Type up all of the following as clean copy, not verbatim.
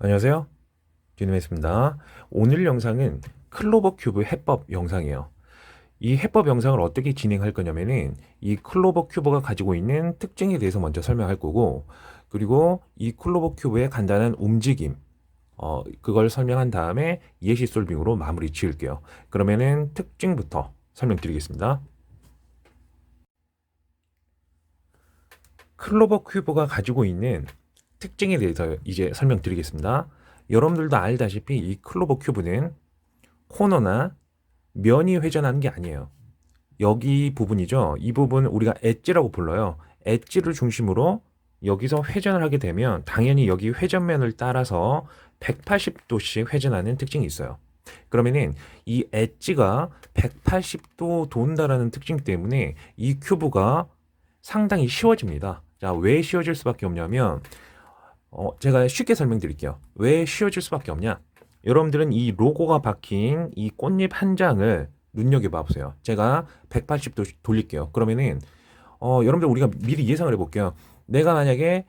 안녕하세요. 디노메스입니다. 오늘 영상은 클로버 큐브 해법 영상이에요. 이 해법 영상을 어떻게 진행할 거냐면은 이 클로버 큐브가 가지고 있는 특징에 대해서 먼저 설명할 거고, 그리고 이 클로버 큐브의 간단한 움직임, 그걸 설명한 다음에 예시 솔빙으로 마무리 지을게요. 그러면은 특징부터 설명드리겠습니다. 클로버 큐브가 가지고 있는 특징에 대해서 이제 설명드리겠습니다. 여러분들도 알다시피 이 클로버 큐브는 코너나 면이 회전하는 게 아니에요. 여기 부분이죠. 이 부분 우리가 엣지라고 불러요. 엣지를 중심으로 여기서 회전을 하게 되면 당연히 여기 회전면을 따라서 180도씩 회전하는 특징이 있어요. 그러면은 이 엣지가 180도 돈다라는 특징 때문에 이 큐브가 상당히 쉬워집니다. 자, 왜 쉬워질 수밖에 없냐면 제가 쉽게 설명드릴게요. 왜 쉬워질 수밖에 없냐? 여러분들은 이 로고가 박힌 이 꽃잎 한 장을 눈여겨봐 보세요. 제가 180도 돌릴게요. 그러면은 여러분들 우리가 미리 예상을 해볼게요. 내가 만약에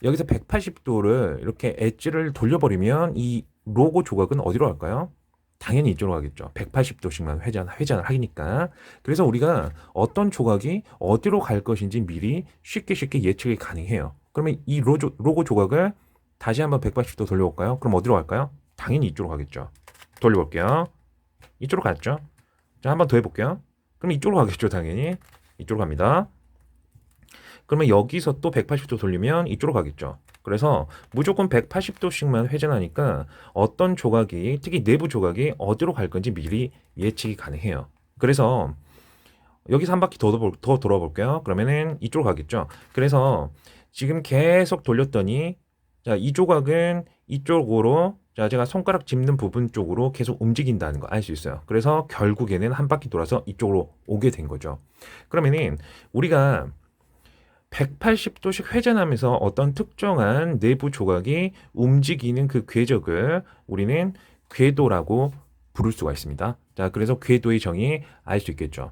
여기서 180도를 이렇게 엣지를 돌려버리면 이 로고 조각은 어디로 갈까요? 당연히 이쪽으로 가겠죠. 180도씩만 회전을 하니까. 그래서 우리가 어떤 조각이 어디로 갈 것인지 미리 쉽게 예측이 가능해요. 그러면 이 로고 조각을 다시 한번 180도 돌려볼까요? 그럼 어디로 갈까요? 당연히 이쪽으로 가겠죠. 돌려볼게요. 이쪽으로 갔죠. 자, 한번 더 해볼게요. 그럼 이쪽으로 가겠죠, 당연히. 이쪽으로 갑니다. 그러면 여기서 또 180도 돌리면 이쪽으로 가겠죠. 그래서 무조건 180도씩만 회전하니까 어떤 조각이, 특히 내부 조각이 어디로 갈 건지 미리 예측이 가능해요. 그래서 여기서 한 바퀴 더 돌아볼게요. 그러면은 이쪽으로 가겠죠. 그래서 지금 계속 돌렸더니, 자, 이 조각은 이쪽으로, 자, 제가 손가락 짚는 부분 쪽으로 계속 움직인다는 거 알 수 있어요. 그래서 결국에는 한 바퀴 돌아서 이쪽으로 오게 된 거죠. 그러면은 우리가 180도씩 회전하면서 어떤 특정한 내부 조각이 움직이는 그 궤적을 우리는 궤도라고 부를 수가 있습니다. 자, 그래서 궤도의 정의 알 수 있겠죠.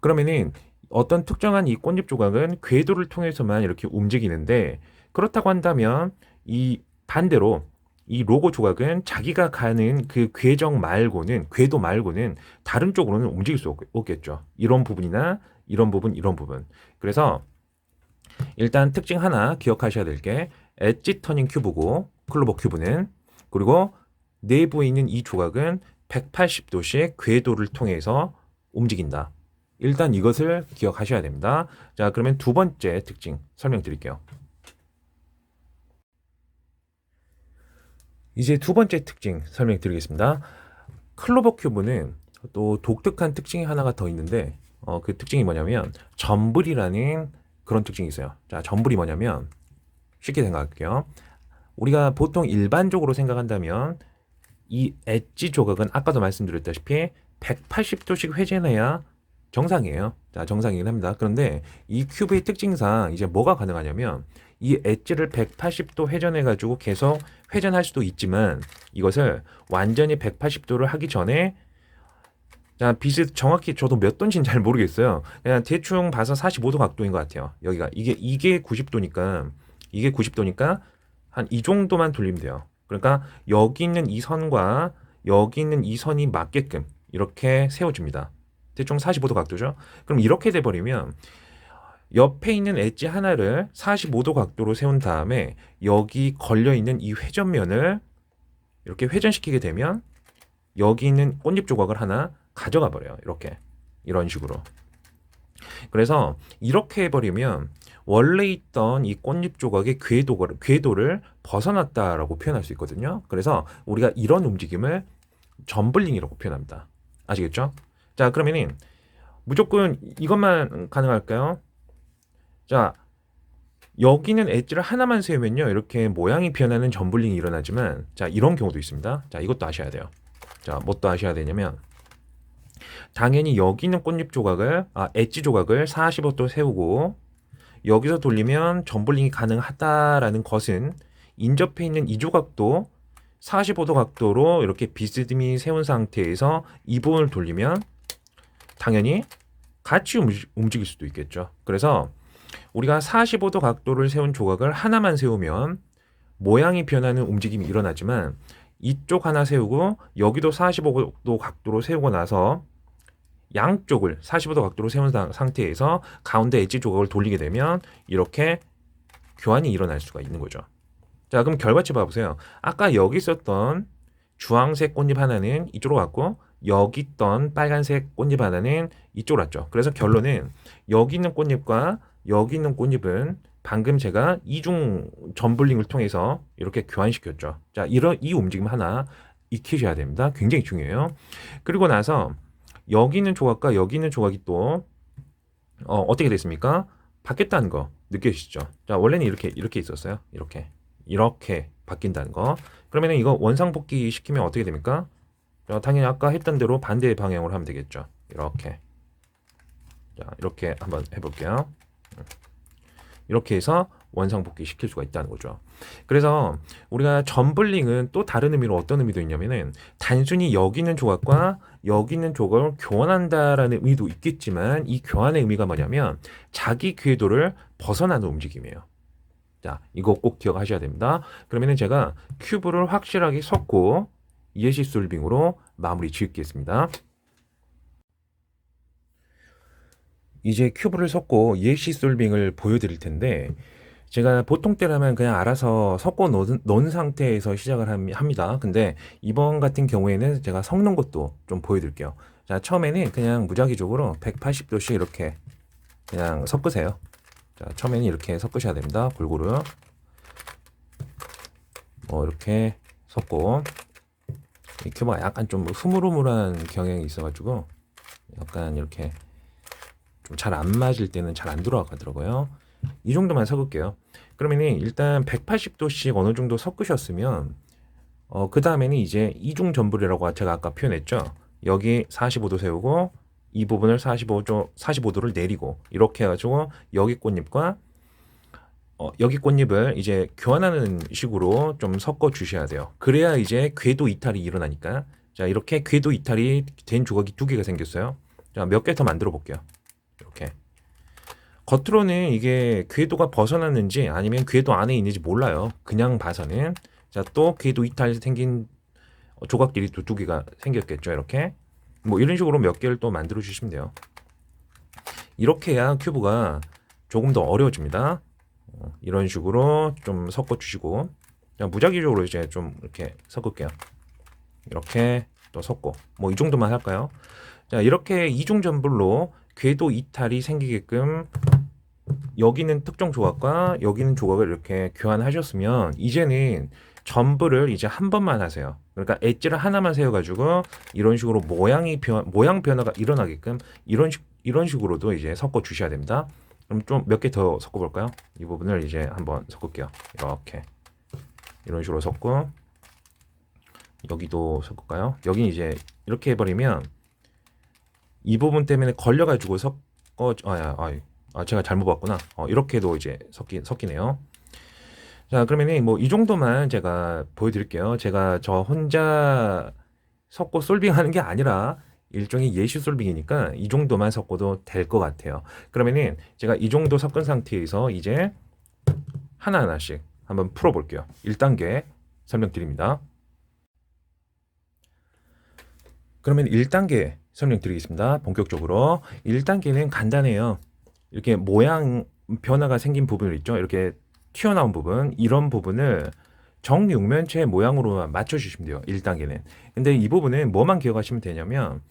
그러면은 어떤 특정한 이 꽃잎 조각은 궤도를 통해서만 이렇게 움직이는데, 그렇다고 한다면 이 반대로 이 로고 조각은 자기가 가는 그 궤도 말고는 다른 쪽으로는 움직일 수 없겠죠. 이런 부분이나 이런 부분, 이런 부분. 그래서 일단 특징 하나 기억하셔야 될 게 엣지 터닝 큐브고, 클로버 큐브는, 그리고 내부에 있는 이 조각은 180도씩 궤도를 통해서 움직인다. 일단 이것을 기억하셔야 됩니다. 자, 그러면 두 번째 특징 설명드릴게요. 이제 두 번째 특징 설명드리겠습니다. 클로버 큐브는 또 독특한 특징이 하나가 더 있는데, 그 특징이 뭐냐면 점블이라는 그런 특징이 있어요. 자, 점블이 뭐냐면 쉽게 생각할게요. 우리가 보통 일반적으로 생각한다면 이 엣지 조각은 아까도 말씀드렸다시피 180도씩 회전해야 정상이에요. 자, 정상이긴 합니다. 그런데 이 큐브의 특징상 이제 뭐가 가능하냐면 이 엣지를 180도 회전해가지고 계속 회전할 수도 있지만, 이것을 완전히 180도를 하기 전에, 자, 빛이 정확히 저도 몇 도인지는 잘 모르겠어요. 그냥 대충 봐서 45도 각도인 것 같아요. 여기가 이게 90도니까, 이게 90도니까 한 이 정도만 돌리면 돼요. 그러니까 여기 있는 이 선과 여기 있는 이 선이 맞게끔 이렇게 세워줍니다. 대충 45도 각도죠. 그럼 이렇게 돼버리면 옆에 있는 엣지 하나를 45도 각도로 세운 다음에 여기 걸려있는 이 회전면을 이렇게 회전시키게 되면 여기 있는 꽃잎 조각을 하나 가져가 버려요. 이렇게. 이런 식으로. 그래서 이렇게 해버리면 원래 있던 이 꽃잎 조각의 궤도를 벗어났다라고 표현할 수 있거든요. 그래서 우리가 이런 움직임을 점블링이라고 표현합니다. 아시겠죠? 자, 그러면은 무조건 이것만 가능할까요? 자, 여기는 엣지를 하나만 세우면요, 이렇게 모양이 변하는 점블링이 일어나지만, 자, 이런 경우도 있습니다. 자, 이것도 아셔야 돼요. 자, 뭣도 아셔야 되냐면, 당연히 여기 있는 꽃잎 조각을, 엣지 조각을 45도 세우고 여기서 돌리면 점블링이 가능하다라는 것은 인접해 있는 이 조각도 45도 각도로 이렇게 비스듬히 세운 상태에서 이 부분을 돌리면 당연히 같이 움직일 수도 있겠죠. 그래서 우리가 45도 각도를 세운 조각을 하나만 세우면 모양이 변하는 움직임이 일어나지만 이쪽 하나 세우고 여기도 45도 각도로 세우고 나서 양쪽을 45도 각도로 세운 상태에서 가운데 엣지 조각을 돌리게 되면 이렇게 교환이 일어날 수가 있는 거죠. 자, 그럼 결과치 봐보세요. 아까 여기 있었던 주황색 꽃잎 하나는 이쪽으로 갔고 여기 있던 빨간색 꽃잎 하나는 이쪽으로 왔죠. 그래서 결론은 여기 있는 꽃잎과 여기 있는 꽃잎은 방금 제가 이중 점블링을 통해서 이렇게 교환시켰죠. 자, 이 움직임 하나 익히셔야 됩니다. 굉장히 중요해요. 그리고 나서 여기 있는 조각과 여기 있는 조각이 또 어떻게 됐습니까? 바뀌었다는 거 느껴지시죠? 자, 원래는 이렇게 있었어요. 이렇게 바뀐다는 거. 그러면 이거 원상복귀 시키면 어떻게 됩니까? 당연히 아까 했던 대로 반대 방향으로 하면 되겠죠. 이렇게. 자, 이렇게 한번 해볼게요. 이렇게 해서 원상복귀 시킬 수가 있다는 거죠. 그래서 우리가 점블링은 또 다른 의미로 어떤 의미도 있냐면은 단순히 여기 있는 조각과 여기 있는 조각을 교환한다라는 의미도 있겠지만 이 교환의 의미가 뭐냐면 자기 궤도를 벗어나는 움직임이에요. 자, 이거 꼭 기억하셔야 됩니다. 그러면은 제가 큐브를 확실하게 섞고 예시 솔빙으로 마무리 지을겠습니다. 이제 큐브를 섞고 예시 솔빙을 보여드릴 텐데 제가 보통 때라면 그냥 알아서 섞어 놓은 상태에서 시작을 합니다. 근데 이번 같은 경우에는 제가 섞는 것도 좀 보여드릴게요. 자, 처음에는 그냥 무작위적으로 180도씩 이렇게 그냥 섞으세요. 자, 처음에는 이렇게 섞으셔야 됩니다. 골고루 이렇게 섞고 이 큐브가 약간 좀 흐물흐물한 경향이 있어가지고 약간 이렇게 좀 잘 안 맞을 때는 잘 안 들어가더라고요. 이 정도만 섞을게요. 그러면 일단 180도씩 어느 정도 섞으셨으면 그 다음에는 이제 이중 점블이라고 제가 아까 표현했죠. 여기 45도 세우고 이 부분을 45도를 내리고 이렇게 해가지고 여기 꽃잎과 여기 꽃잎을 이제 교환하는 식으로 좀 섞어 주셔야 돼요. 그래야 이제 궤도 이탈이 일어나니까. 자, 이렇게 궤도 이탈이 된 조각이 두 개가 생겼어요. 자, 몇 개 더 만들어 볼게요. 이렇게. 겉으로는 이게 궤도가 벗어났는지 아니면 궤도 안에 있는지 몰라요. 그냥 봐서는. 자, 또 궤도 이탈 생긴 조각들이 또 두 개가 생겼겠죠. 이렇게. 뭐 이런 식으로 몇 개를 또 만들어 주시면 돼요. 이렇게 해야 큐브가 조금 더 어려워집니다. 이런 식으로 좀 섞어 주시고 무작위적으로 이제 좀 이렇게 섞을게요. 이렇게 또 섞고 뭐 이 정도만 할까요? 자, 이렇게 이중 점블로 궤도 이탈이 생기게끔 여기는 특정 조각과 여기는 조각을 이렇게 교환하셨으면 이제는 점블을 이제 한 번만 하세요. 그러니까 엣지를 하나만 세워가지고 이런 식으로 모양 변화가 일어나게끔 이런 식으로도 이제 섞어 주셔야 됩니다. 그럼 좀 몇 개 더 섞어 볼까요? 이 부분을 이제 한번 섞을게요. 이렇게 이런 식으로 섞고 여기도 섞을까요? 여기 이제 이렇게 해버리면 이 부분 때문에 걸려가지고 제가 잘못 봤구나. 이렇게도 이제 섞이네요. 자, 그러면은 뭐 이 정도만 제가 보여드릴게요. 제가 저 혼자 섞고 솔빙하는 게 아니라 일종의 예시 솔빙이니까 이 정도만 섞어도 될 것 같아요. 그러면은 제가 이 정도 섞은 상태에서 이제 하나하나씩 한번 풀어볼게요. 1단계 설명드립니다. 그러면 1단계 설명드리겠습니다. 본격적으로 1단계는 간단해요. 이렇게 모양 변화가 생긴 부분 있죠. 이렇게 튀어나온 부분, 이런 부분을 정육면체 모양으로 맞춰주시면 돼요. 1단계는. 근데 이 부분은 뭐만 기억하시면 되냐면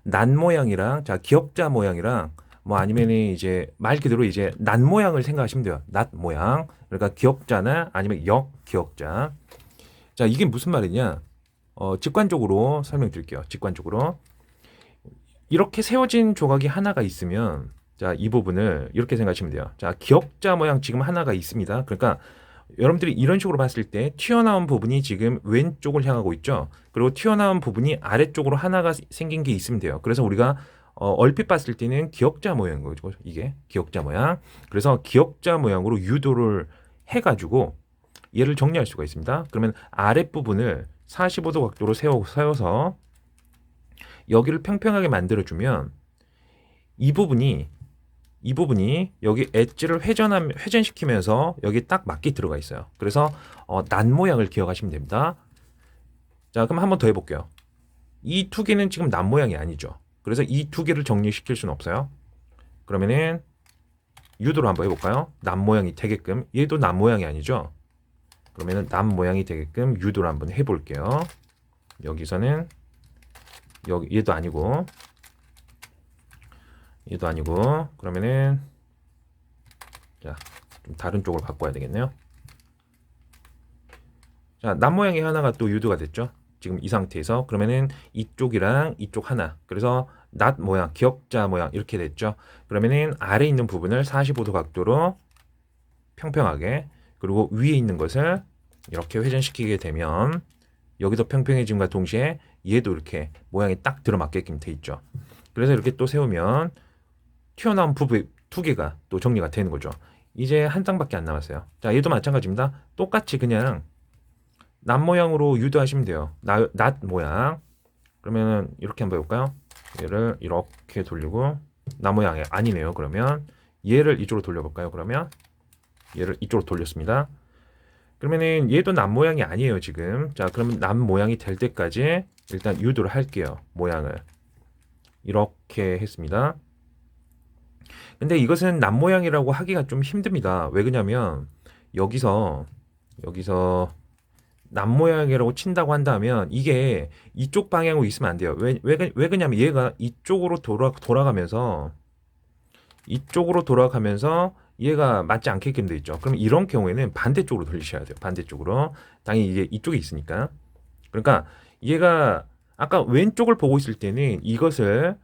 난 모양이랑 기역자 모양이랑 뭐 아니면 이제 말 그대로 이제 난 모양을 생각하시면 돼요. 낫 모양. 그러니까 기역자나 아니면 역기역자. 자, 이게 무슨 말이냐? 직관적으로 설명드릴게요. 직관적으로. 이렇게 세워진 조각이 하나가 있으면 자, 이 부분을 이렇게 생각하시면 돼요. 자, 기역자 모양 지금 하나가 있습니다. 그러니까 여러분들이 이런 식으로 봤을 때 튀어나온 부분이 지금 왼쪽을 향하고 있죠. 그리고 튀어나온 부분이 아래쪽으로 하나가 생긴 게 있으면 돼요. 그래서 우리가 얼핏 봤을 때는 기역자 모양인 거죠. 이게 기역자 모양. 그래서 기역자 모양으로 유도를 해가지고 얘를 정리할 수가 있습니다. 그러면 아랫부분을 45도 각도로 세워서 여기를 평평하게 만들어주면 이 부분이 이 부분이 여기 엣지를 회전시키면서 여기 딱 맞게 들어가 있어요. 그래서 난 모양을 기억하시면 됩니다. 자, 그럼 한번 더 해볼게요. 이 두 개는 지금 난 모양이 아니죠. 그래서 이 두 개를 정리시킬 수는 없어요. 그러면은 유도로 한번 해볼까요? 난 모양이 되게끔. 얘도 난 모양이 아니죠. 그러면은 난 모양이 되게끔 유도를 한번 해볼게요. 여기서는 여기 얘도 아니고 그러면은 자, 좀 다른 쪽으로 바꿔야 되겠네요. 자, 난 모양이 하나가 또 유도가 됐죠. 지금 이 상태에서 그러면은 이쪽이랑 이쪽 하나. 그래서 낫 모양, 기역자 모양 이렇게 됐죠. 그러면은 아래 있는 부분을 45도 각도로 평평하게, 그리고 위에 있는 것을 이렇게 회전시키게 되면 여기도 평평해짐과 동시에 얘도 이렇게 모양이 딱 들어맞게끔 돼 있죠. 그래서 이렇게 또 세우면 튀어나온 부분 두 개가 또 정리가 되는 거죠. 이제 한 장밖에 안 남았어요. 자, 얘도 마찬가지입니다. 똑같이 그냥 낫 모양으로 유도하시면 돼요. 낫 모양. 그러면은 이렇게 한번 해볼까요? 얘를 이렇게 돌리고 낫 모양이 아니네요. 그러면 얘를 이쪽으로 돌려볼까요? 그러면 얘를 이쪽으로 돌렸습니다. 그러면은 얘도 낫 모양이 아니에요. 지금. 자, 그러면 낫 모양이 될 때까지 일단 유도를 할게요. 모양을 이렇게 했습니다. 근데 이것은 낫 모양이라고 하기가 좀 힘듭니다. 왜 그러냐면 여기서 낫 모양이라고 친다고 한다면 이게 이쪽 방향으로 있으면 안 돼요. 왜 그러냐면 얘가 이쪽으로 돌아가면서 얘가 맞지 않게끔 돼 있죠. 그럼 이런 경우에는 반대쪽으로 돌리셔야 돼요. 반대쪽으로. 당연히 이게 이쪽에 있으니까. 그러니까 얘가 아까 왼쪽을 보고 있을 때는 이것을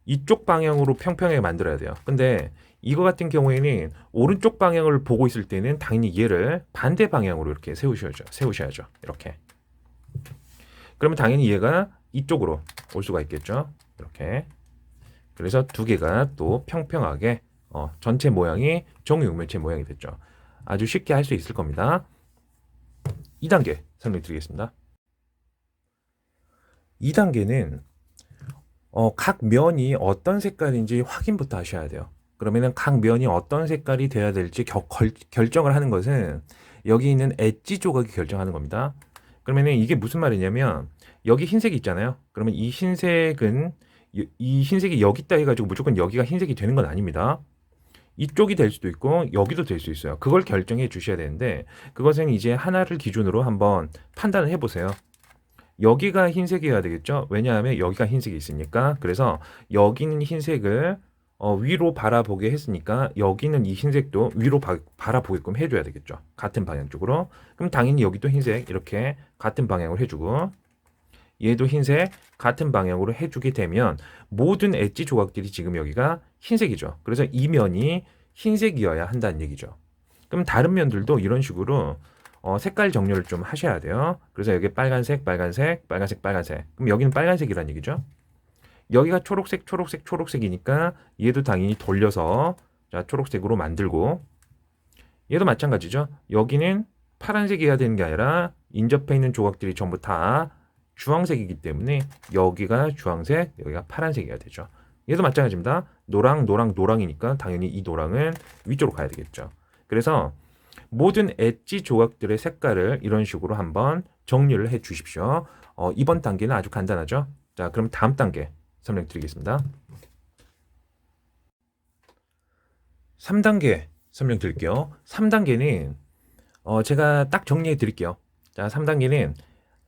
이쪽 방향으로 평평하게 만들어야 돼요. 근데 이거 같은 경우에는 오른쪽 방향을 보고 있을 때는 당연히 얘를 반대 방향으로 이렇게 세우셔야죠. 이렇게. 그러면 당연히 얘가 이쪽으로 올 수가 있겠죠. 이렇게. 그래서 두 개가 또 평평하게 전체 모양이 정육면체 모양이 됐죠. 아주 쉽게 할 수 있을 겁니다. 2단계 설명드리겠습니다. 2단계는 각 면이 어떤 색깔인지 확인부터 하셔야 돼요. 그러면은 각 면이 어떤 색깔이 돼야 될지 결정을 하는 것은 여기 있는 엣지 조각이 결정하는 겁니다. 그러면은 이게 무슨 말이냐면 여기 흰색이 있잖아요. 그러면 이 흰색은 이 흰색이 여기 있다 해가지고 무조건 여기가 흰색이 되는 건 아닙니다. 이쪽이 될 수도 있고 여기도 될 수 있어요. 그걸 결정해 주셔야 되는데 그것은 이제 하나를 기준으로 한번 판단을 해보세요. 여기가 흰색이어야 되겠죠? 왜냐하면 여기가 흰색이 있으니까. 그래서 여기는 흰색을 위로 바라보게 했으니까 여기는 이 흰색도 위로 바라보게끔 해줘야 되겠죠. 같은 방향 쪽으로. 그럼 당연히 여기도 흰색 이렇게 같은 방향으로 해주고 얘도 흰색 같은 방향으로 해주게 되면 모든 엣지 조각들이 지금 여기가 흰색이죠. 그래서 이 면이 흰색이어야 한다는 얘기죠. 그럼 다른 면들도 이런 식으로 색깔 정렬을 좀 하셔야 돼요. 그래서 여기 빨간색, 빨간색, 빨간색, 빨간색. 그럼 여기는 빨간색이란 얘기죠. 여기가 초록색, 초록색, 초록색이니까 얘도 당연히 돌려서 자, 초록색으로 만들고 얘도 마찬가지죠. 여기는 파란색이어야 되는 게 아니라 인접해 있는 조각들이 전부 다 주황색이기 때문에 여기가 주황색, 여기가 파란색이어야 되죠. 얘도 마찬가지입니다. 노랑, 노랑, 노랑이니까 당연히 이 노랑은 위쪽으로 가야 되겠죠. 그래서 모든 엣지 조각들의 색깔을 이런 식으로 한번 정리를 해 주십시오. 이번 단계는 아주 간단하죠. 자, 그럼 다음 단계 설명드리겠습니다. 3단계 설명드릴게요. 3단계는 제가 딱 정리해 드릴게요. 자, 3단계는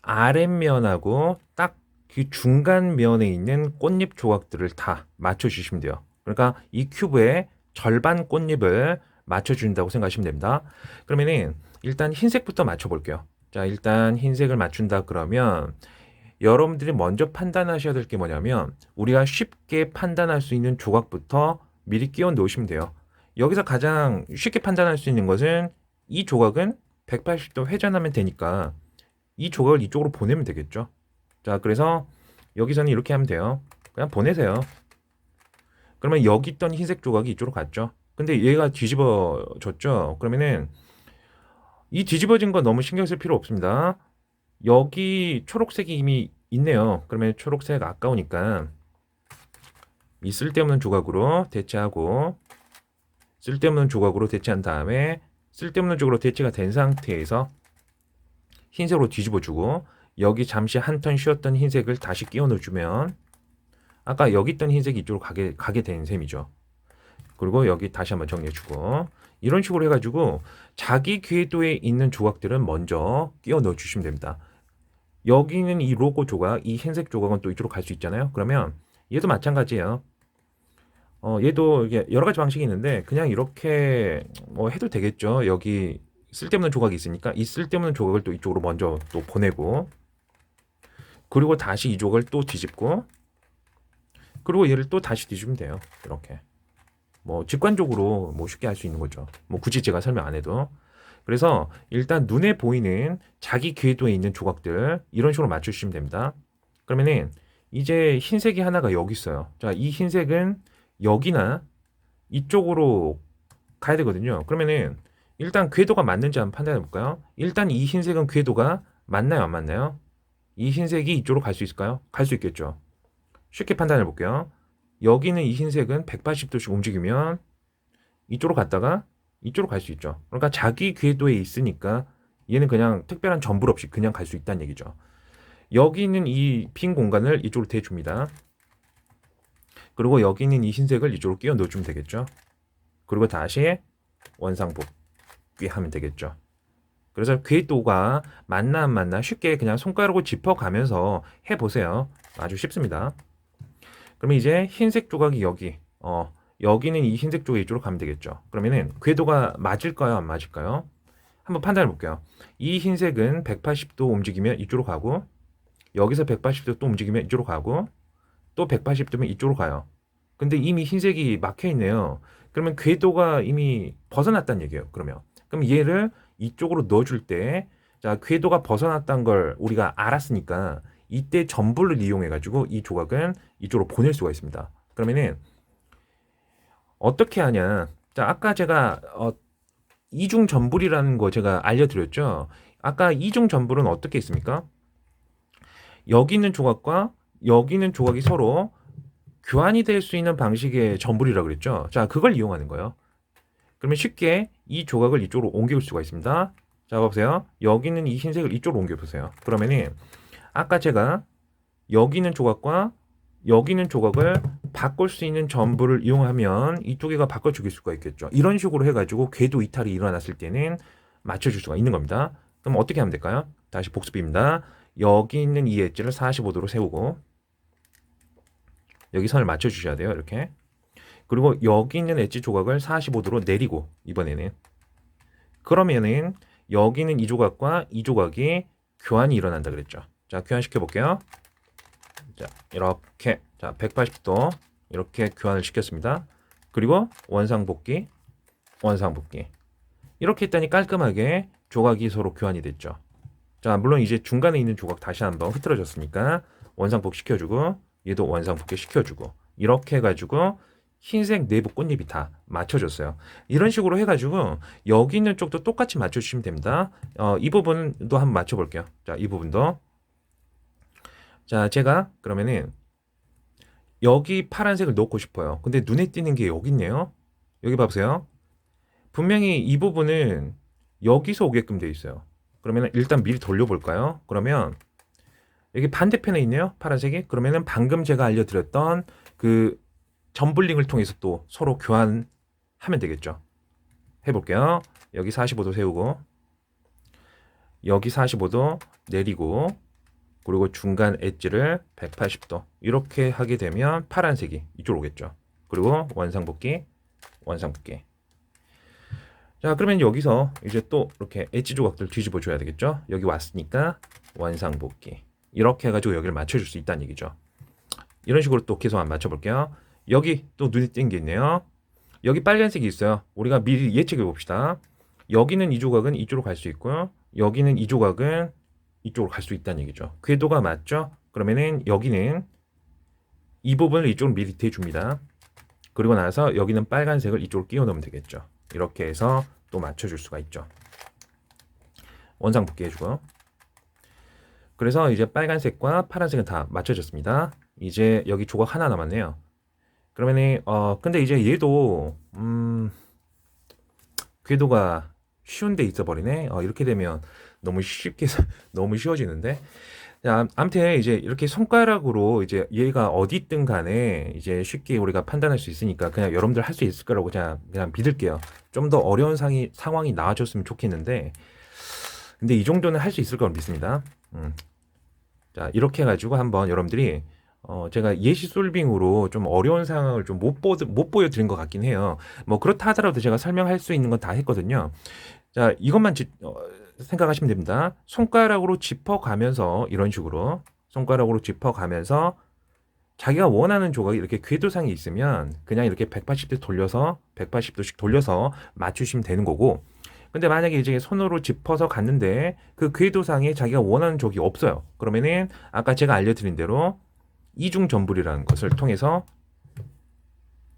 아랫면하고 딱 그 중간 면에 있는 꽃잎 조각들을 다 맞춰주시면 돼요. 그러니까 이 큐브의 절반 꽃잎을 맞춰준다고 생각하시면 됩니다. 그러면은 일단 흰색부터 맞춰볼게요. 자, 일단 흰색을 맞춘다 그러면 여러분들이 먼저 판단하셔야 될 게 뭐냐면 우리가 쉽게 판단할 수 있는 조각부터 미리 끼워 놓으시면 돼요. 여기서 가장 쉽게 판단할 수 있는 것은 이 조각은 180도 회전하면 되니까 이 조각을 이쪽으로 보내면 되겠죠. 자, 그래서 여기서는 이렇게 하면 돼요. 그냥 보내세요. 그러면 여기 있던 흰색 조각이 이쪽으로 갔죠. 근데 얘가 뒤집어졌죠. 그러면은 이 뒤집어진 거 너무 신경 쓸 필요 없습니다. 여기 초록색이 이미 있네요. 그러면 초록색 아까우니까 이 쓸데없는 조각으로 대체하고 쓸데없는 조각으로 대체한 다음에 쓸데없는 조각으로 대체가 된 상태에서 흰색으로 뒤집어주고 여기 잠시 한 턴 쉬었던 흰색을 다시 끼워 넣어주면 아까 여기 있던 흰색이 이쪽으로 가게 된 셈이죠. 그리고 여기 다시 한번 정리해주고 이런 식으로 해가지고 자기 궤도에 있는 조각들은 먼저 끼워 넣어주시면 됩니다. 여기는 이 로고 조각, 이 흰색 조각은 또 이쪽으로 갈 수 있잖아요. 그러면 얘도 마찬가지예요. 얘도 이게 여러 가지 방식이 있는데 그냥 이렇게 해도 되겠죠. 여기 쓸데없는 조각이 있으니까 이 쓸데없는 조각을 또 이쪽으로 먼저 또 보내고 그리고 다시 이 조각을 또 뒤집고 그리고 얘를 또 다시 뒤집으면 돼요. 이렇게 직관적으로 쉽게 할 수 있는 거죠. 굳이 제가 설명 안 해도. 그래서 일단 눈에 보이는 자기 궤도에 있는 조각들 이런 식으로 맞춰주시면 됩니다. 그러면은 이제 흰색이 하나가 여기 있어요. 자, 이 흰색은 여기나 이쪽으로 가야 되거든요. 그러면은 일단 궤도가 맞는지 한번 판단해 볼까요? 일단 이 흰색은 궤도가 맞나요, 안 맞나요? 이 흰색이 이쪽으로 갈 수 있을까요? 갈 수 있겠죠. 쉽게 판단해 볼게요. 여기는 이 흰색은 180도씩 움직이면 이쪽으로 갔다가 이쪽으로 갈 수 있죠. 그러니까 자기 궤도에 있으니까 얘는 그냥 특별한 전불 없이 그냥 갈 수 있다는 얘기죠. 여기 있는 이 빈 공간을 이쪽으로 대줍니다. 그리고 여기 있는 이 흰색을 이쪽으로 끼워 넣어주면 되겠죠. 그리고 다시 원상복귀 하면 되겠죠. 그래서 궤도가 맞나 안 맞나 쉽게 그냥 손가락으로 짚어가면서 해보세요. 아주 쉽습니다. 그러면 이제 흰색 조각이 여기 여기는 이 흰색 조각이 이쪽으로 가면 되겠죠. 그러면은 궤도가 맞을까요, 안 맞을까요? 한번 판단해 볼게요. 이 흰색은 180도 움직이면 이쪽으로 가고 여기서 180도 또 움직이면 이쪽으로 가고 또 180도면 이쪽으로 가요. 근데 이미 흰색이 막혀 있네요. 그러면 궤도가 이미 벗어났다는 얘기예요. 그럼 얘를 이쪽으로 넣어줄 때 자, 궤도가 벗어났다는 걸 우리가 알았으니까 이때 전불을 이용해 가지고 이 조각은 이쪽으로 보낼 수가 있습니다. 그러면은 어떻게 하냐? 자, 아까 제가 이중 전불이라는 거 제가 알려드렸죠. 아까 이중 전불은 어떻게 있습니까? 여기 있는 조각과 여기 있는 조각이 서로 교환이 될 수 있는 방식의 전불이라고 그랬죠. 자, 그걸 이용하는 거예요. 그러면 쉽게 이 조각을 이쪽으로 옮길 수가 있습니다. 자, 보세요. 여기 있는 이 흰색을 이쪽으로 옮겨보세요. 그러면은 아까 제가 여기 있는 조각과 여기 있는 조각을 바꿀 수 있는 전부를 이용하면 이쪽에가 바꿔줄 수가 있겠죠. 이런 식으로 해가지고 궤도 이탈이 일어났을 때는 맞춰줄 수가 있는 겁니다. 그럼 어떻게 하면 될까요? 다시 복습입니다. 여기 있는 이 엣지를 45도로 세우고 여기 선을 맞춰주셔야 돼요. 이렇게. 그리고 여기 있는 엣지 조각을 45도로 내리고 이번에는 그러면은 여기 있는 이 조각과 이 조각이 교환이 일어난다 그랬죠. 자, 교환시켜 볼게요. 자, 이렇게 자 180도 이렇게 교환을 시켰습니다. 그리고 원상복귀 이렇게 했더니 깔끔하게 조각이 서로 교환이 됐죠. 자, 물론 이제 중간에 있는 조각 다시 한번 흐트러졌으니까 원상복귀 시켜주고 얘도 원상복귀 시켜주고 이렇게 해가지고 흰색 내부 꽃잎이 다 맞춰졌어요. 이런 식으로 해가지고 여기 있는 쪽도 똑같이 맞춰주시면 됩니다. 이 부분도 한번 맞춰볼게요. 자, 이 부분도 자, 제가 그러면은 여기 파란색을 넣고 싶어요. 근데 눈에 띄는 게 여기 있네요. 여기 봐보세요. 분명히 이 부분은 여기서 오게끔 되어 있어요. 그러면 일단 미리 돌려볼까요? 그러면 여기 반대편에 있네요. 파란색이. 그러면은 방금 제가 알려드렸던 그 점블링을 통해서 또 서로 교환하면 되겠죠. 해볼게요. 여기 45도 세우고 여기 45도 내리고 그리고 중간 엣지를 180도 이렇게 하게 되면 파란색이 이쪽으로 오겠죠. 그리고 원상복귀 자, 그러면 여기서 이제 또 이렇게 엣지 조각들 뒤집어 줘야 되겠죠. 여기 왔으니까 원상복귀 이렇게 해가지고 여기를 맞춰줄 수 있다는 얘기죠. 이런 식으로 또 계속 한번 맞춰볼게요. 여기 또 눈에 띄는 게 있네요. 여기 빨간색이 있어요. 우리가 미리 예측해 봅시다. 여기는 이 조각은 이쪽으로 갈 수 있고요. 여기는 이 조각은 이쪽으로 갈 수 있다는 얘기죠. 궤도가 맞죠? 그러면은 여기는 이 부분을 이쪽으로 미리 대줍니다. 그리고 나서 여기는 빨간색을 이쪽으로 끼워 넣으면 되겠죠. 이렇게 해서 또 맞춰줄 수가 있죠. 원상복귀 해주고요. 그래서 이제 빨간색과 파란색은 다 맞춰졌습니다. 이제 여기 조각 하나 남았네요. 그러면은 근데 이제 얘도 궤도가 쉬운데 있어버리네. 이렇게 되면 너무 쉽게 너무 쉬워지는데. 자, 아무튼 이제 이렇게 손가락으로 이제 얘가 어디 있든 간에 이제 쉽게 우리가 판단할 수 있으니까 그냥 여러분들 할 수 있을 거라고 그냥 믿을게요. 좀 더 어려운 상황이 나와줬으면 좋겠는데, 근데 이 정도는 할 수 있을 거라 믿습니다. 자, 이렇게 해가지고 한번 여러분들이 제가 예시 솔빙으로 좀 어려운 상황을 좀 못 보여드린 것 같긴 해요. 뭐 그렇다 하더라도 제가 설명할 수 있는 건 다 했거든요. 자, 이것만 생각하시면 됩니다. 손가락으로 짚어가면서 이런 식으로 손가락으로 짚어가면서 자기가 원하는 조각이 이렇게 궤도상에 있으면 그냥 이렇게 180도 돌려서 180도씩 돌려서 맞추시면 되는 거고, 근데 만약에 이제 손으로 짚어서 갔는데 그 궤도상에 자기가 원하는 쪽이 없어요. 그러면은 아까 제가 알려드린 대로 이중 전불이라는 것을 통해서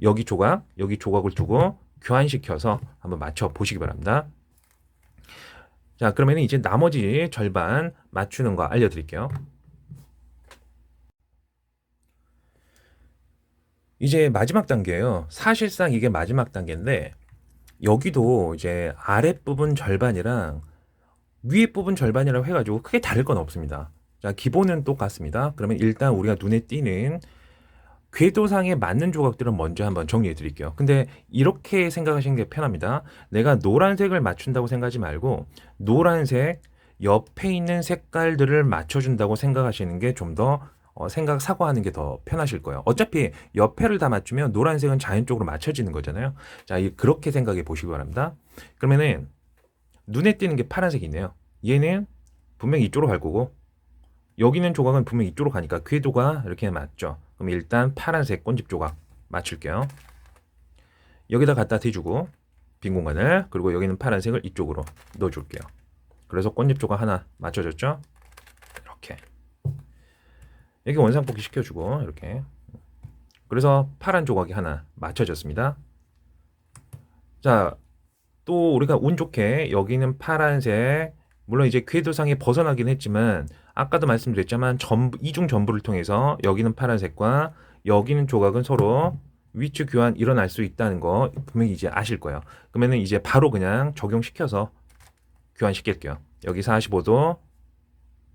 여기 조각을 두고 교환시켜서 한번 맞춰 보시기 바랍니다. 자, 그러면 이제 나머지 절반 맞추는 거 알려드릴게요. 이제 마지막 단계예요. 사실상 이게 마지막 단계인데, 여기도 이제 아랫부분 절반이랑 위에 부분 절반이라고 해가지고 크게 다를 건 없습니다. 자, 기본은 똑같습니다. 그러면 일단 우리가 눈에 띄는 궤도상에 맞는 조각들은 먼저 한번 정리해 드릴게요. 근데 이렇게 생각하시는 게 편합니다. 내가 노란색을 맞춘다고 생각하지 말고 노란색 옆에 있는 색깔들을 맞춰준다고 생각하시는 게 좀 더 사고하는 게 더 편하실 거예요. 어차피 옆에를 다 맞추면 노란색은 자연적으로 맞춰지는 거잖아요. 자, 그렇게 생각해 보시기 바랍니다. 그러면은 눈에 띄는 게 파란색이 있네요. 얘는 분명히 이쪽으로 갈 거고, 여기는 조각은 분명히 이쪽으로 가니까 궤도가 이렇게 맞죠. 그럼 일단 파란색 꽃잎 조각 맞출게요. 여기다 갖다 대주고 빈 공간을, 그리고 여기는 파란색을 이쪽으로 넣어줄게요. 그래서 꽃잎 조각 하나 맞춰졌죠? 이렇게 여기 원상복귀 시켜주고 이렇게, 그래서 파란 조각이 하나 맞춰졌습니다. 자, 또 우리가 운 좋게 여기는 파란색, 물론 이제 궤도상에 벗어나긴 했지만 아까도 말씀드렸지만 이중 전부를 통해서 여기는 파란색과 여기는 조각은 서로 위치 교환 일어날 수 있다는 거 분명히 이제 아실 거예요. 그러면은 이제 바로 그냥 적용시켜서 교환시킬게요. 여기 45도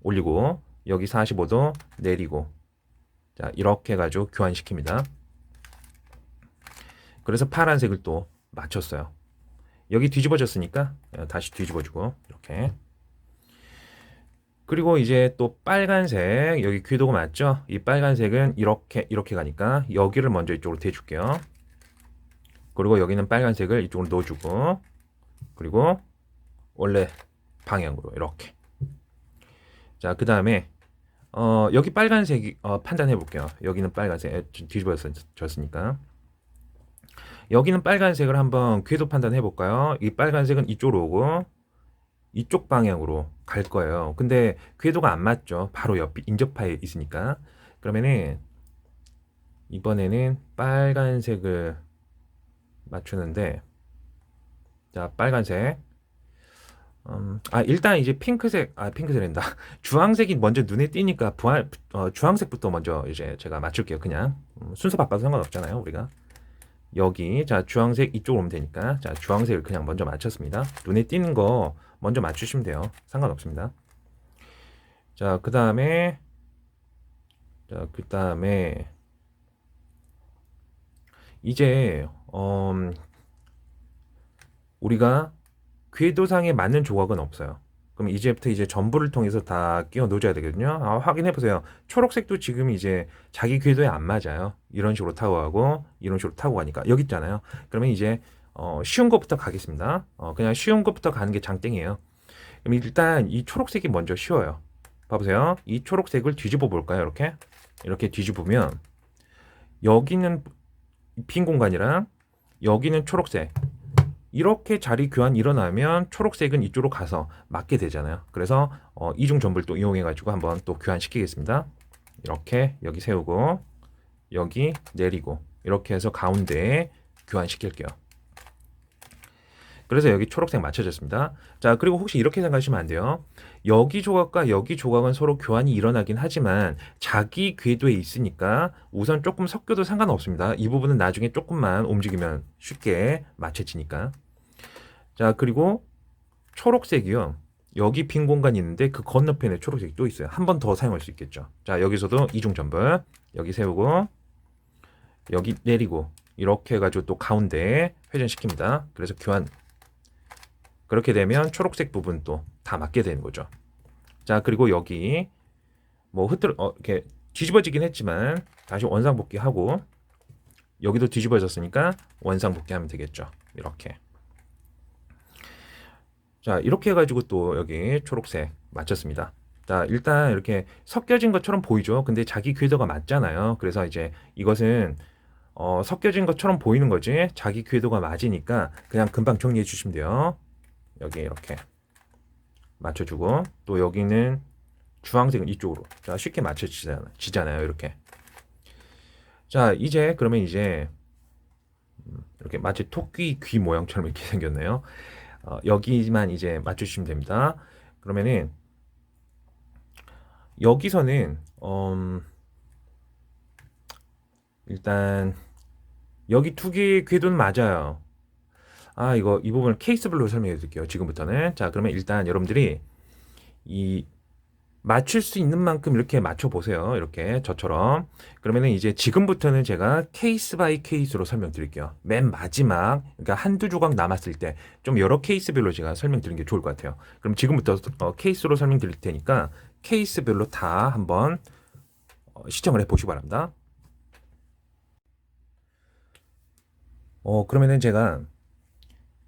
올리고 여기 45도 내리고, 자, 이렇게 해가지고 교환시킵니다. 그래서 파란색을 또 맞췄어요. 여기 뒤집어졌으니까 다시 뒤집어주고 이렇게. 그리고 이제 또 빨간색, 여기 궤도가 맞죠? 이 빨간색은 이렇게 가니까 여기를 먼저 이쪽으로 대줄게요. 그리고 여기는 빨간색을 이쪽으로 넣어주고, 그리고 원래 방향으로 이렇게. 자, 그 다음에 여기 빨간색이 판단해 볼게요. 여기는 빨간색 뒤집어졌으니까 여기는 빨간색을 한번 궤도 판단해 볼까요? 이 빨간색은 이쪽으로 오고 이쪽 방향으로 갈 거예요. 근데 궤도가 안 맞죠. 바로 옆 인접하에 있으니까. 그러면은 이번에는 빨간색을 맞추는데, 자, 빨간색. 일단 이제 핑크색이란다. 주황색이 먼저 눈에 띄니까 주황색부터 먼저 이제 제가 맞출게요. 그냥 순서 바꿔도 상관없잖아요, 우리가. 여기, 자, 주황색 이쪽으로 오면 되니까, 자, 주황색을 그냥 먼저 맞췄습니다. 눈에 띄는 거 먼저 맞추시면 돼요. 상관없습니다. 자, 그 다음에 이제 우리가 궤도상에 맞는 조각은 없어요. 그럼 이제부터 이제 전부를 통해서 다 끼워 넣어줘야 되거든요. 확인해 보세요. 초록색도 지금 이제 자기 궤도에 안 맞아요. 이런 식으로 타고 가고 이런 식으로 타고 가니까 여기 있잖아요. 그러면 이제 쉬운 것부터 가겠습니다. 그냥 쉬운 것부터 가는 게 장땡이에요. 그럼 일단 이 초록색이 먼저 쉬워요. 봐보세요. 이 초록색을 뒤집어 볼까요? 이렇게 뒤집으면 여기는 빈 공간이랑 여기는 초록색, 이렇게 자리 교환 일어나면 초록색은 이쪽으로 가서 맞게 되잖아요. 그래서 이중 전부를 또 이용해 가지고 한번 또 교환시키겠습니다. 이렇게 여기 세우고 여기 내리고 이렇게 해서 가운데에 교환시킬게요. 그래서 여기 초록색 맞춰졌습니다. 자, 그리고 혹시 이렇게 생각하시면 안 돼요. 여기 조각과 여기 조각은 서로 교환이 일어나긴 하지만 자기 궤도에 있으니까 우선 조금 섞여도 상관없습니다. 이 부분은 나중에 조금만 움직이면 쉽게 맞춰지니까. 자, 그리고 초록색이요. 여기 빈 공간이 있는데 그 건너편에 초록색이 또 있어요. 한 번 더 사용할 수 있겠죠. 자, 여기서도 이중 전분 여기 세우고 여기 내리고 이렇게 해가지고 또 가운데 회전시킵니다. 그래서 교환. 그렇게 되면 초록색 부분 또 다 맞게 되는 거죠. 자, 그리고 여기 뭐 이렇게 뒤집어지긴 했지만 다시 원상복귀하고 여기도 뒤집어졌으니까 원상복귀하면 되겠죠. 이렇게. 자, 이렇게 해가지고 또 여기 초록색 맞췄습니다. 자, 일단 이렇게 섞여진 것처럼 보이죠. 근데 자기 궤도가 맞잖아요. 그래서 이제 이것은 섞여진 것처럼 보이는 거지 자기 궤도가 맞으니까 그냥 금방 정리해 주시면 돼요. 여기 이렇게 맞춰주고 또 여기는 주황색은 이쪽으로 자 쉽게 맞춰지잖아요. 이렇게. 자, 이제 그러면 이제 이렇게 마치 토끼 귀 모양처럼 이렇게 생겼네요. 여기만 이제 맞춰주시면 됩니다. 그러면은 여기서는 일단 여기 두 개의 궤도는 맞아요. 이거 이 부분을 케이스별로 설명해 드릴게요. 지금부터는. 자, 그러면 일단 여러분들이 이 맞출 수 있는 만큼 이렇게 맞춰 보세요. 이렇게 저처럼. 그러면은 이제 지금부터는 제가 케이스 바이 케이스로 설명드릴게요. 맨 마지막, 그러니까 한두 조각 남았을 때 좀 여러 케이스별로 제가 설명드리는 게 좋을 것 같아요. 그럼 지금부터 케이스로 설명드릴 테니까 케이스별로 다 한번 시청을 해 보시기 바랍니다. 그러면은 제가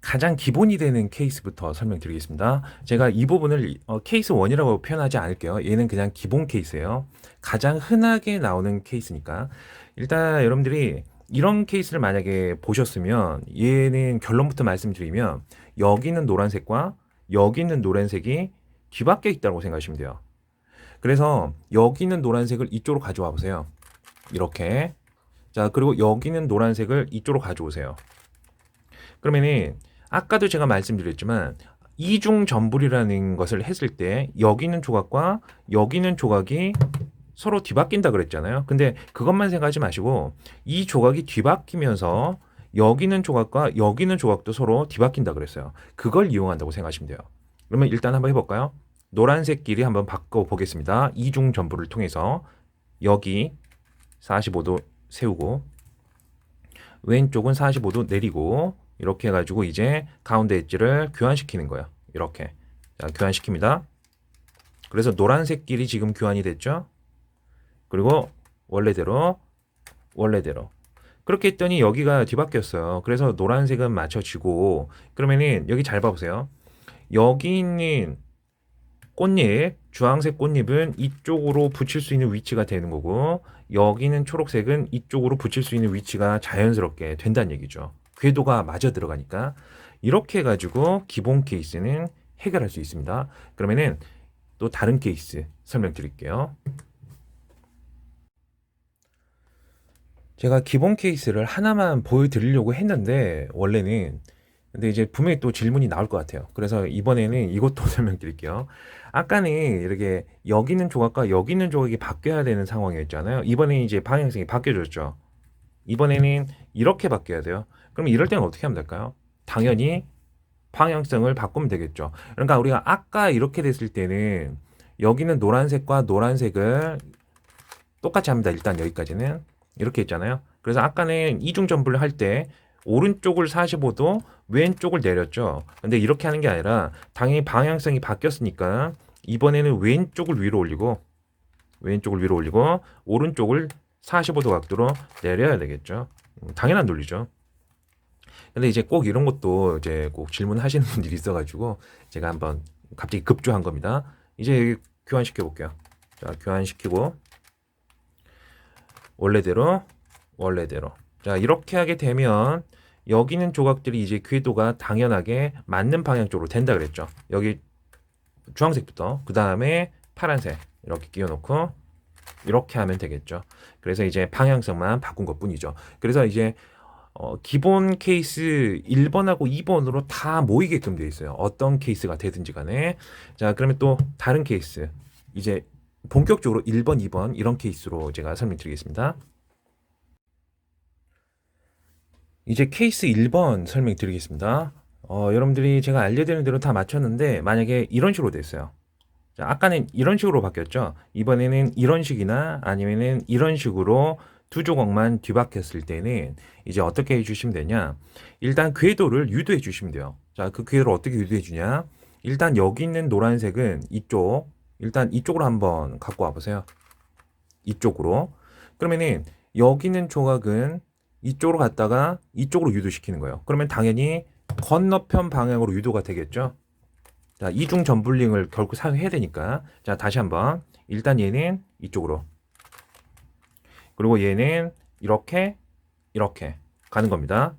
가장 기본이 되는 케이스부터 설명드리겠습니다. 제가 이 부분을 케이스 1이라고 표현하지 않을게요. 얘는 그냥 기본 케이스예요. 가장 흔하게 나오는 케이스니까. 일단 여러분들이 이런 케이스를 만약에 보셨으면 얘는 결론부터 말씀드리면 여기는 노란색과 여기 있는 노란색이 뒤바뀌어 있다고 생각하시면 돼요. 그래서 여기 있는 노란색을 이쪽으로 가져와 보세요. 이렇게. 자, 그리고 여기는 노란색을 이쪽으로 가져오세요. 그러면은 아까도 제가 말씀드렸지만 이중 전불이라는 것을 했을 때 여기 있는 조각과 여기 있는 조각이 서로 뒤바뀐다 그랬잖아요. 근데 그것만 생각하지 마시고 이 조각이 뒤바뀌면서 여기 있는 조각과 여기 있는 조각도 서로 뒤바뀐다 그랬어요. 그걸 이용한다고 생각하시면 돼요. 그러면 일단 한번 해볼까요? 노란색끼리 한번 바꿔 보겠습니다. 이중 전불을 통해서 여기 45도 세우고 왼쪽은 45도 내리고 이렇게 해가지고 이제 가운데 엣지를 교환시키는 거예요. 이렇게. 자, 교환시킵니다. 그래서 노란색끼리 지금 교환이 됐죠. 그리고 원래대로 그렇게 했더니 여기가 뒤바뀌었어요. 그래서 노란색은 맞춰지고 그러면은 여기 잘 봐보세요. 여기 있는 꽃잎, 주황색 꽃잎은 이쪽으로 붙일 수 있는 위치가 되는 거고 여기는 초록색은 이쪽으로 붙일 수 있는 위치가 자연스럽게 된다는 얘기죠. 궤도가 맞아 들어가니까 이렇게 해가지고 기본 케이스는 해결할 수 있습니다. 그러면은 또 다른 케이스 설명드릴게요. 제가 기본 케이스를 하나만 보여드리려고 했는데 원래는 근데 이제 분명히 또 질문이 나올 것 같아요. 그래서 이번에는 이것도 설명드릴게요. 아까는 이렇게 여기 있는 조각과 여기 있는 조각이 바뀌어야 되는 상황이었잖아요. 이번에 이제 방향성이 바뀌어졌죠. 이번에는 이렇게 바뀌어야 돼요. 그럼 이럴 때는 어떻게 하면 될까요? 당연히 방향성을 바꾸면 되겠죠. 그러니까 우리가 아까 이렇게 됐을 때는 여기는 노란색과 노란색을 똑같이 합니다. 일단 여기까지는 이렇게 했잖아요. 그래서 아까는 이중전불을 할 때 오른쪽을 45도 왼쪽을 내렸죠. 근데 이렇게 하는 게 아니라 당연히 방향성이 바뀌었으니까 이번에는 왼쪽을 위로 올리고 오른쪽을 45도 각도로 내려야 되겠죠. 당연한 논리죠. 근데 이제 꼭 이런 것도 이제 꼭 질문하시는 분들이 있어가지고 제가 한번 갑자기 급조한 겁니다. 이제 교환시켜 볼게요. 자, 교환시키고 원래대로. 자, 이렇게 하게 되면 여기 있는 조각들이 이제 궤도가 당연하게 맞는 방향 쪽으로 된다 그랬죠. 여기 주황색부터 그 다음에 파란색 이렇게 끼워놓고 이렇게 하면 되겠죠. 그래서 이제 방향성만 바꾼 것 뿐이죠. 그래서 이제 기본 케이스 1번하고 2번으로 다 모이게끔 되어 있어요. 어떤 케이스가 되든지 간에. 자, 그러면 또 다른 케이스 이제 본격적으로 1번, 2번 이런 케이스로 제가 설명드리겠습니다. 이제 케이스 1번 설명드리겠습니다. 여러분들이 제가 알려드리는 대로 다 맞췄는데 만약에 이런 식으로 됐어요. 자, 아까는 이런 식으로 바뀌었죠. 이번에는 이런 식이나 아니면은 이런 식으로 두 조각만 뒤바뀌었을 때는 이제 어떻게 해주시면 되냐. 일단 궤도를 유도해 주시면 돼요. 자, 그 궤도를 어떻게 유도해 주냐. 일단 여기 있는 노란색은 일단 이쪽으로 한번 갖고 와보세요. 이쪽으로. 그러면은 여기 있는 조각은 이쪽으로 갔다가 이쪽으로 유도시키는 거예요. 그러면 당연히 건너편 방향으로 유도가 되겠죠. 자, 이중 점블링을 결국 사용해야 되니까. 자, 다시 한번. 일단 얘는 이쪽으로. 그리고 얘는 이렇게 가는 겁니다.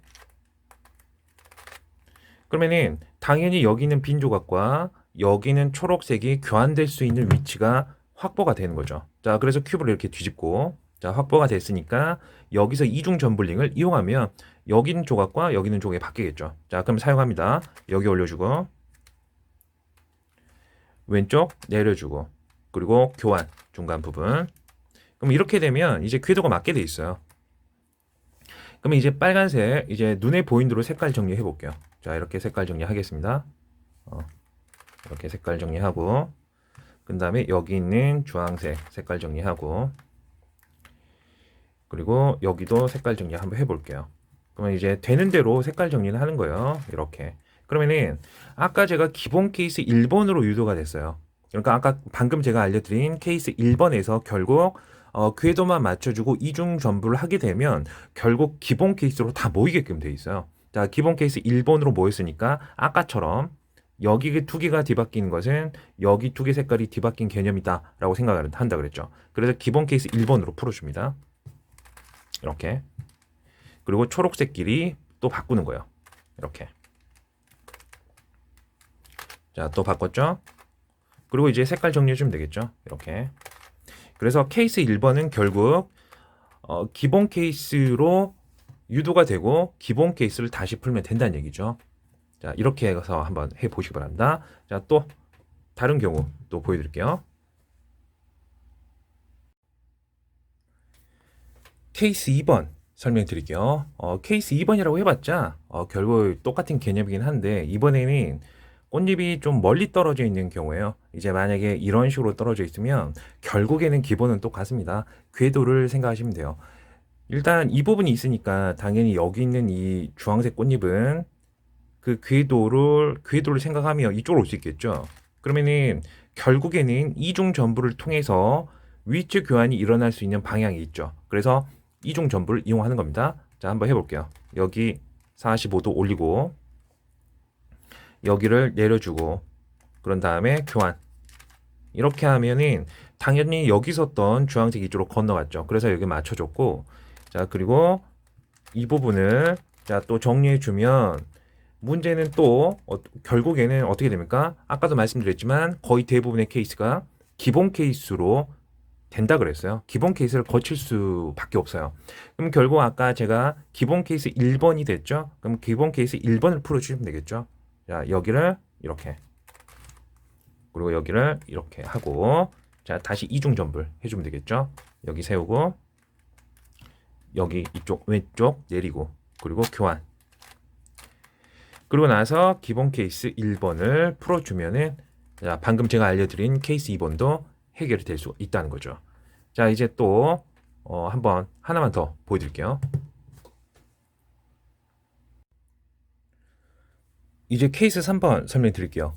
그러면은 당연히 여기 있는 빈 조각과 여기는 초록색이 교환될 수 있는 위치가 확보가 되는 거죠. 자, 그래서 큐브를 이렇게 뒤집고, 자, 확보가 됐으니까 여기서 이중 점블링을 이용하면 여기 있는 조각과 여기 있는 조각이 바뀌겠죠. 자, 그럼 사용합니다. 여기 올려주고, 왼쪽 내려주고, 그리고 교환 중간 부분. 그럼 이렇게 되면 이제 궤도가 맞게 돼 있어요. 그러면 이제 빨간색, 이제 눈에 보이는 대로 색깔 정리해 볼게요. 자, 이렇게 색깔 정리하겠습니다. 이렇게 색깔 정리하고, 그 다음에 여기 있는 주황색 색깔 정리하고, 그리고 여기도 색깔 정리 한번 해볼게요. 그러면 이제 되는 대로 색깔 정리를 하는 거예요. 이렇게. 그러면은 아까 제가 기본 케이스 1번으로 유도가 됐어요. 그러니까 아까 방금 제가 알려드린 케이스 1번에서 결국 궤도만 맞춰주고 이중 전부를 하게 되면 결국 기본 케이스로 다 모이게끔 돼 있어요. 자, 기본 케이스 1번으로 모였으니까 아까처럼 여기 두 개가 뒤바뀐 것은 여기 두 개 색깔이 뒤바뀐 개념이다 라고 생각을 한다 그랬죠. 그래서 기본 케이스 1번으로 풀어줍니다. 이렇게. 그리고 초록색끼리 또 바꾸는 거예요. 이렇게. 자, 또 바꿨죠? 그리고 이제 색깔 정리해 주면 되겠죠? 이렇게. 그래서 케이스 1번은 결국 기본 케이스로 유도가 되고 기본 케이스를 다시 풀면 된다는 얘기죠. 자, 이렇게 해서 한번 해 보시기 바랍니다. 자, 또 다른 경우 또 보여드릴게요. 케이스 2번 설명드릴게요. 케이스 2번이라고 해봤자 결국 똑같은 개념이긴 한데 이번에는 꽃잎이 좀 멀리 떨어져 있는 경우에요. 이제 만약에 이런 식으로 떨어져 있으면 결국에는 기본은 똑같습니다. 궤도를 생각하시면 돼요. 일단 이 부분이 있으니까 당연히 여기 있는 이 주황색 꽃잎은 그 궤도를 생각하면 이쪽으로 올 수 있겠죠. 그러면은 결국에는 이중 전부를 통해서 위치 교환이 일어날 수 있는 방향이 있죠. 그래서 이중 전부를 이용하는 겁니다. 자, 한번 해볼게요. 여기 45도 올리고 여기를 내려주고 그런 다음에 교환. 이렇게 하면은 당연히 여기 있었던 주황색 이쪽으로 건너갔죠. 그래서 여기 맞춰줬고, 자, 그리고 이 부분을 자, 또 정리해주면 문제는 또 결국에는 어떻게 됩니까? 아까도 말씀드렸지만 거의 대부분의 케이스가 기본 케이스로 된다 그랬어요. 기본 케이스를 거칠 수밖에 없어요. 그럼 결국 아까 제가 기본 케이스 1번이 됐죠? 그럼 기본 케이스 1번을 풀어주시면 되겠죠? 자, 여기를 이렇게, 그리고 여기를 이렇게 하고, 자, 다시 이중 전불 해주면 되겠죠? 여기 세우고, 여기 이쪽 왼쪽 내리고, 그리고 교환. 그리고 나서 기본 케이스 1번을 풀어주면은, 자, 방금 제가 알려드린 케이스 2번도 해결이 될 수 있다는 거죠. 자, 이제 또 한번 하나만 더 보여드릴게요. 이제 케이스 3번 설명드릴게요.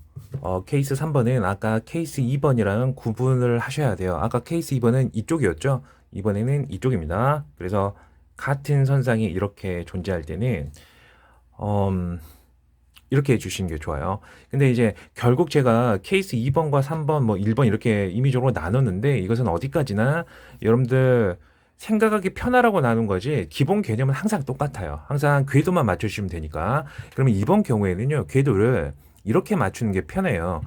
케이스 3번은 아까 케이스 2번이랑 구분을 하셔야 돼요. 아까 케이스 2번은 이쪽이었죠? 이번에는 이쪽입니다. 그래서 같은 선상이 이렇게 존재할 때는 이렇게 해주시는 게 좋아요. 근데 이제 결국 제가 케이스 2번과 3번, 뭐 1번 이렇게 임의적으로 나눴는데 이것은 어디까지나 여러분들 생각하기 편하라고 나눈 거지 기본 개념은 항상 똑같아요. 항상 궤도만 맞춰주시면 되니까. 그러면 이번 경우에는요, 궤도를 이렇게 맞추는 게 편해요.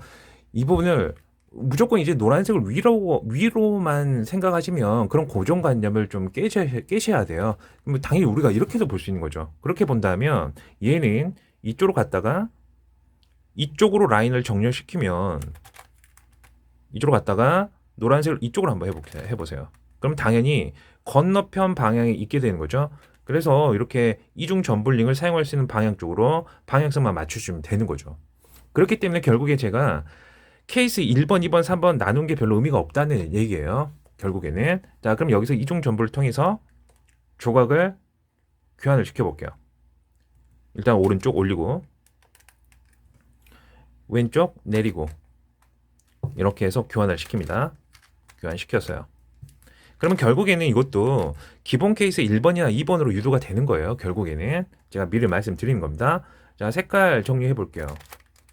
이 부분을 무조건 이제 노란색을 위로만 생각하시면 그런 고정관념을 좀 깨셔야 돼요. 그럼 당연히 우리가 이렇게도 볼 수 있는 거죠. 그렇게 본다면 얘는 이쪽으로 갔다가 이쪽으로 라인을 정렬시키면 이쪽으로 갔다가 노란색을 이쪽으로 한번 해보세요. 그럼 당연히 건너편 방향에 있게 되는 거죠. 그래서 이렇게 이중 점블링을 사용할 수 있는 방향 쪽으로 방향성만 맞춰주면 되는 거죠. 그렇기 때문에 결국에 제가 케이스 1번, 2번, 3번 나눈 게 별로 의미가 없다는 얘기예요. 결국에는. 자, 그럼 여기서 이중 점블을 통해서 조각을 교환을 시켜볼게요. 일단 오른쪽 올리고 왼쪽 내리고 이렇게 해서 교환을 시킵니다. 교환시켰어요. 그러면 결국에는 이것도 기본 케이스 1번이나 2번으로 유도가 되는 거예요. 결국에는 제가 미리 말씀드리는 겁니다. 자, 색깔 정리해 볼게요.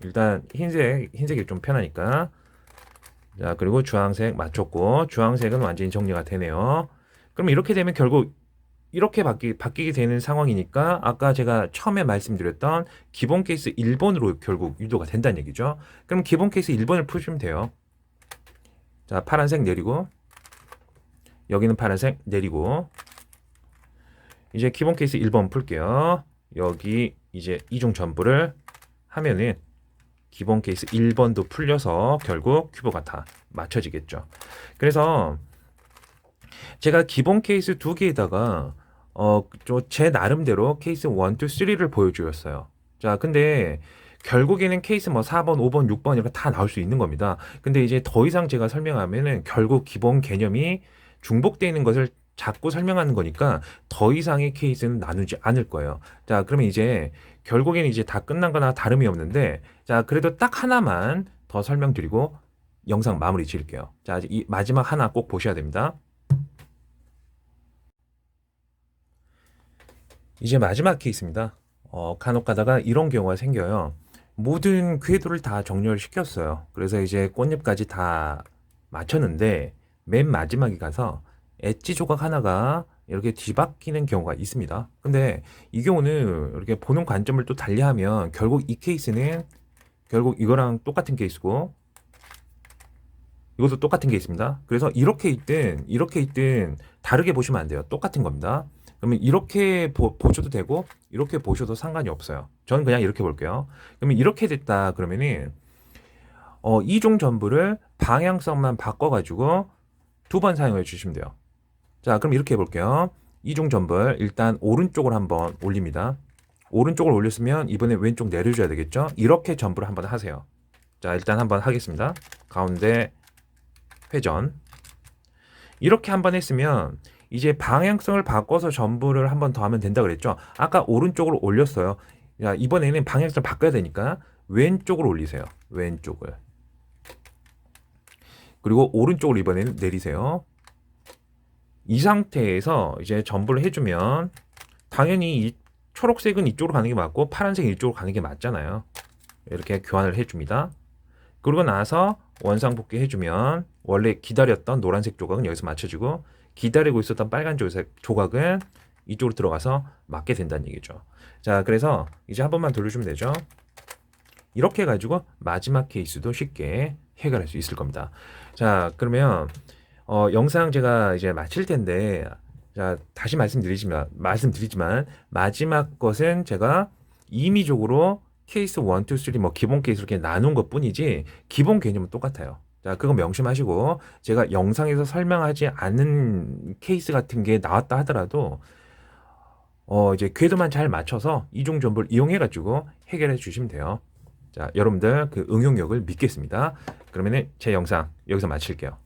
일단 흰색이 좀 편하니까. 자, 그리고 주황색 맞췄고 주황색은 완전히 정리가 되네요. 그럼 이렇게 되면 결국 이렇게 바뀌게 되는 상황이니까 아까 제가 처음에 말씀드렸던 기본 케이스 1번으로 결국 유도가 된다는 얘기죠. 그럼 기본 케이스 1번을 푸시면 돼요. 자, 파란색 내리고 여기는 파란색 내리고 이제 기본 케이스 1번 풀게요. 여기 이제 이중 전부를 하면은 기본 케이스 1번도 풀려서 결국 큐브가 다 맞춰지겠죠. 그래서 제가 기본 케이스 두 개에다가 제 나름대로 케이스 1, 2, 3를 보여주었어요. 자, 근데 결국에는 케이스 뭐 4번, 5번, 6번 이렇게 다 나올 수 있는 겁니다. 근데 이제 더 이상 제가 설명하면은 결국 기본 개념이 중복되어 있는 것을 자꾸 설명하는 거니까 더 이상의 케이스는 나누지 않을 거예요. 자, 그러면 이제 결국에는 이제 다 끝난 거나 다름이 없는데 자, 그래도 딱 하나만 더 설명드리고 영상 마무리 지을게요. 자, 이 마지막 하나 꼭 보셔야 됩니다. 이제 마지막 케이스입니다. 간혹 가다가 이런 경우가 생겨요. 모든 궤도를 다 정렬 시켰어요. 그래서 이제 꽃잎까지 다 맞췄는데 맨 마지막에 가서 엣지 조각 하나가 이렇게 뒤바뀌는 경우가 있습니다. 근데 이 경우는 이렇게 보는 관점을 또 달리하면 결국 이 케이스는 결국 이거랑 똑같은 케이스고 이것도 똑같은 케이스입니다. 그래서 이렇게 있든 다르게 보시면 안 돼요. 똑같은 겁니다. 그러면 이렇게 보셔도 되고 이렇게 보셔도 상관이 없어요. 저는 그냥 이렇게 볼게요. 그러면 이렇게 됐다 그러면은 이중 전부를 방향성만 바꿔가지고 두 번 사용해 주시면 돼요. 자, 그럼 이렇게 해볼게요. 이중 전불 일단 오른쪽으로 한번 올립니다. 오른쪽을 올렸으면 이번에 왼쪽 내려줘야 되겠죠? 이렇게 전부를 한번 하세요. 자, 일단 한번 하겠습니다. 가운데 회전. 이렇게 한번 했으면 이제 방향성을 바꿔서 전부를 한번 더 하면 된다 그랬죠? 아까 오른쪽으로 올렸어요. 자, 이번에는 방향성을 바꿔야 되니까 왼쪽으로 올리세요. 왼쪽을. 그리고 오른쪽으로 이번에는 내리세요. 이 상태에서 이제 전부를 해주면 당연히 이 초록색은 이쪽으로 가는 게 맞고 파란색은 이쪽으로 가는 게 맞잖아요. 이렇게 교환을 해줍니다. 그러고 나서 원상복귀 해주면 원래 기다렸던 노란색 조각은 여기서 맞춰지고 기다리고 있었던 빨간 조각은 이쪽으로 들어가서 맞게 된다는 얘기죠. 자, 그래서 이제 한 번만 돌려주면 되죠. 이렇게 해가지고 마지막 케이스도 쉽게 해결할 수 있을 겁니다. 자, 그러면 영상 제가 이제 마칠 텐데, 자, 다시 말씀드리지만 마지막 것은 제가 임의적으로 케이스 1, 2, 3 뭐 기본 케이스 이렇게 나눈 것 뿐이지 기본 개념은 똑같아요. 자, 그거 명심하시고 제가 영상에서 설명하지 않은 케이스 같은 게 나왔다 하더라도 이제 궤도만 잘 맞춰서 이중 전부를 이용해 가지고 해결해 주시면 돼요. 자, 여러분들 그 응용력을 믿겠습니다. 그러면은 제 영상 여기서 마칠게요.